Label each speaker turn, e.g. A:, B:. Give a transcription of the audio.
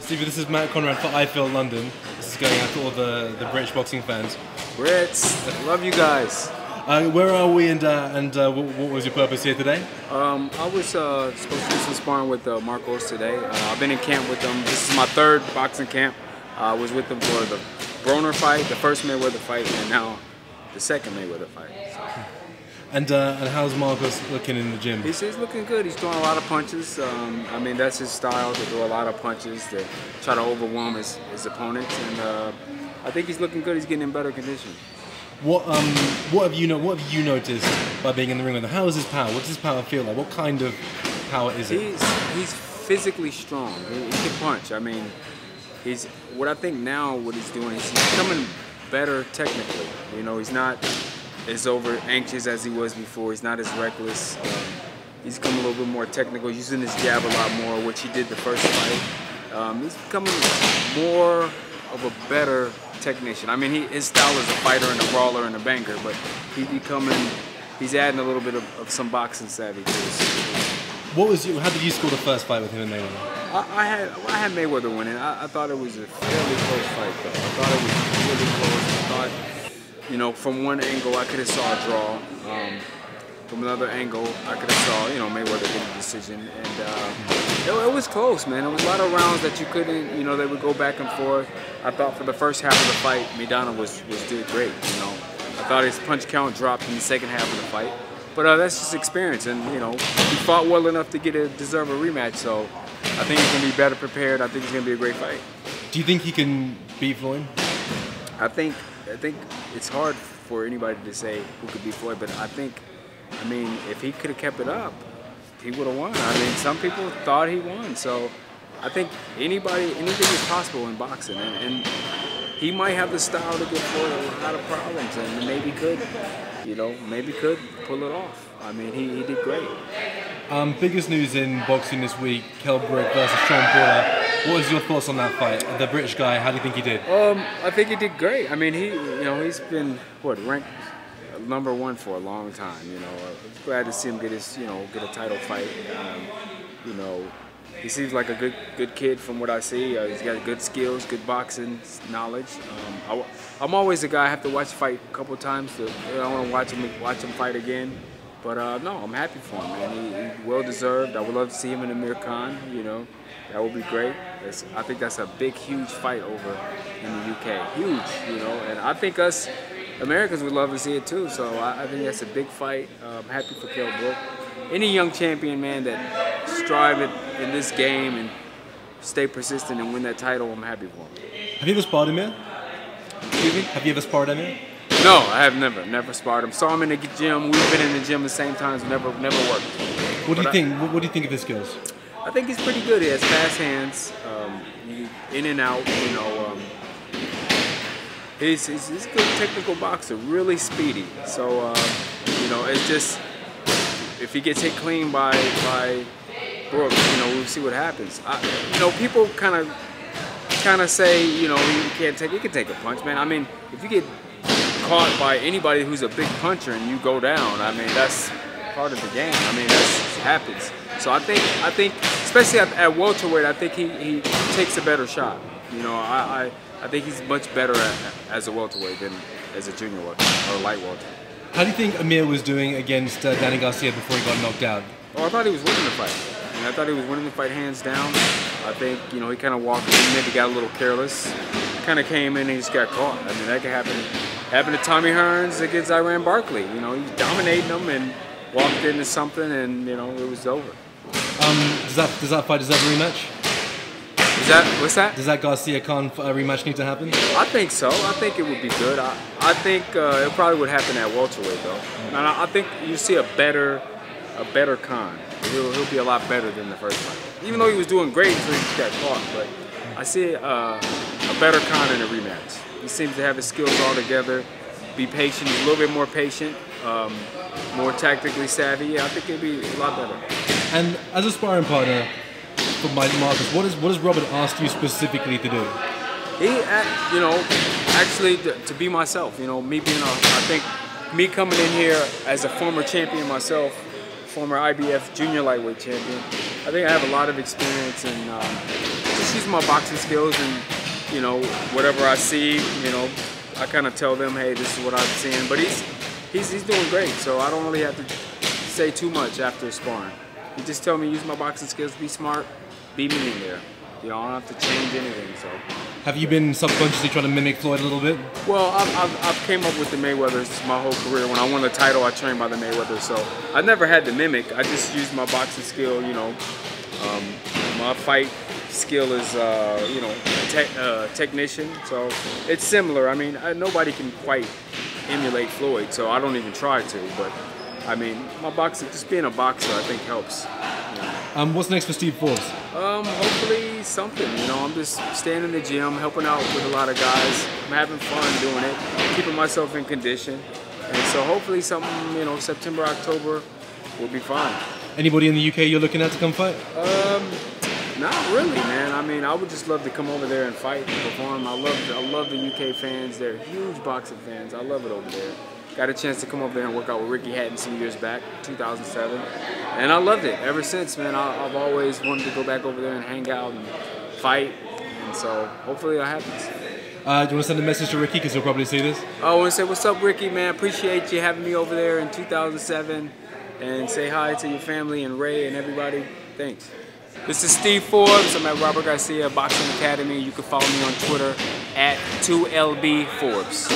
A: Stevie, this is Matt Conrad for I Feel London. This is going out to all the British boxing fans.
B: Brits, love you guys.
A: Where are we and what was your purpose here today?
B: I was supposed to do some sparring with Marcos today. I've been in camp with them. This is my third boxing camp. I was with them for the Broner fight, the first Mayweather fight, and now the second Mayweather fight. So.
A: And how's Marcos looking in the gym?
B: He's looking good. He's throwing a lot of punches. I mean, that's his style, to throw a lot of punches, to try to overwhelm his opponents. And I think he's looking good. He's getting in better condition.
A: What have you noticed by being in the ring with him? How is his power? What does his power feel like? What kind of power is it?
B: He's physically strong. He can punch. I mean, what I think now what he's doing is he's becoming better technically. You know, he's not as over anxious as he was before. He's not as reckless. He's become a little bit more technical, using his jab a lot more, which he did the first fight. He's becoming more of a better technician. I mean, his style is a fighter and a brawler and a banker, but he's adding a little bit of some boxing savvy to his.
A: How did you score the first fight with him and Mayweather?
B: I had Mayweather winning. I thought it was a fairly close fight, though. I thought it was really close. I thought, you know, from one angle I could have saw a draw. From another angle I could have saw, you know, Mayweather get a decision. And it was close, man. It was a lot of rounds that you couldn't, you know, they would go back and forth. I thought for the first half of the fight, Maidana did great, you know. I thought his punch count dropped in the second half of the fight. But that's just experience, and, you know, he fought well enough to deserve a rematch, so I think he's going to be better prepared. I think it's going to be a great fight.
A: Do you think he can beat Floyd?
B: I think it's hard for anybody to say who could beat Floyd, but I mean, if he could have kept it up, he would have won. I mean, some people thought he won, so I think anything is possible in boxing, and he might have the style to get Floyd a lot of problems, and maybe could, you know, pull it off. I mean, he did great.
A: Biggest news in boxing this week: BROOK versus Sean Porter. What was your thoughts on that fight? The British guy, how do you think he did?
B: I think he did great. I mean, he's been ranked #1 for a long time. You know, I'm glad to see him get a title fight. You know, he seems like a good kid from what I see. He's got good skills, good boxing knowledge. I'm always a guy I have to watch fight a couple times. I want to watch him fight again. But no, I'm happy for him, man. He's well deserved. I would love to see him in Amir. You know, that would be great. I think that's a big, huge fight over in the UK. Huge, you know. And I think us Americans would love to see it too. So I think that's a big fight. I'm happy for BROOK. Any young champion, man, that strive in this game and stay persistent and win that title, I'm happy for him.
A: Have you ever sparred Amir?
B: Excuse me?
A: Have you ever sparred Amir?
B: No, I have never sparred him. Saw him in the gym. We've been in the gym the same times. Never worked.
A: What do you think? What do you think of his skills?
B: I think he's pretty good. He has fast hands, in and out. You know, he's a good technical boxer. Really speedy. So you know, it's just if he gets hit clean by BROOK, you know, we'll see what happens. You know, people kind of say, you know, he can take a punch, man. I mean, if you get caught by anybody who's a big puncher and you go down, I mean, that's part of the game. I mean, that happens. So I think, especially at welterweight, I think he takes a better shot. You know, I think he's much better as a welterweight than as a junior welterweight or light welter.
A: How do you think Amir was doing against Danny Garcia before he got knocked out?
B: Oh, I thought he was winning the fight. I mean, I thought he was winning the fight hands down. I think, you know, he kind of walked in, maybe got a little careless, kind of came in and he just got caught. I mean, that could happen. Happened to Tommy Hearns against Iran Barkley. You know, he was dominating them and walked into something, and you know, it was over.
A: Does that fight deserve a rematch?
B: What's that?
A: Does that Garcia Khan rematch need to happen?
B: I think so. I think it would be good. I think it probably would happen at welterweight though. And I think you see a better Khan. He'll be a lot better than the first fight. Even though he was doing great until he just got caught, but I see a better Khan in a rematch. He seems to have his skills all together, be patient, a little bit more patient, more tactically savvy. Yeah, I think it'd be a lot better.
A: And as a sparring partner for Marcus, what does Robert ask you specifically to do?
B: You know, actually to be myself. You know, me being I think me coming in here as a former champion myself, former IBF junior lightweight champion, I think I have a lot of experience in just use my boxing skills and, you know, whatever I see, you know, I kind of tell them, hey, this is what I'm seeing. But he's doing great, so I don't really have to say too much after sparring. You just tell me, use my boxing skills, be smart, beat me in there. You know, I don't have to change anything. So.
A: Have you been subconsciously trying to mimic Floyd a little bit?
B: Well, I've came up with the Mayweathers my whole career. When I won the title, I trained by the Mayweathers, so I never had to mimic. I just used my boxing skill. You know, my fight skill is you know, technician, so it's similar. I mean, nobody can quite emulate Floyd, so I don't even try to. But I mean, my boxing, just being a boxer, I think helps. You know.
A: What's next for Steve Forbes?
B: Hopefully something. You know, I'm just staying in the gym, helping out with a lot of guys. I'm having fun doing it, keeping myself in condition, and so hopefully something, you know, September, October will be fine.
A: Anybody in the UK you're looking at to come fight?
B: Not really, man. I mean, I would just love to come over there and fight and perform. I love the UK fans. They're huge boxing fans. I love it over there. Got a chance to come over there and work out with Ricky Hatton some years back, 2007. And I loved it ever since, man. I've always wanted to go back over there and hang out and fight. And so hopefully that happens.
A: Do you want to send a message to Ricky, because he'll probably see this?
B: I want to say, what's up, Ricky, man? Appreciate you having me over there in 2007. And say hi to your family and Ray and everybody. Thanks. This is Steve Forbes. I'm at Robert Garcia Boxing Academy. You can follow me on Twitter at 2LBForbes.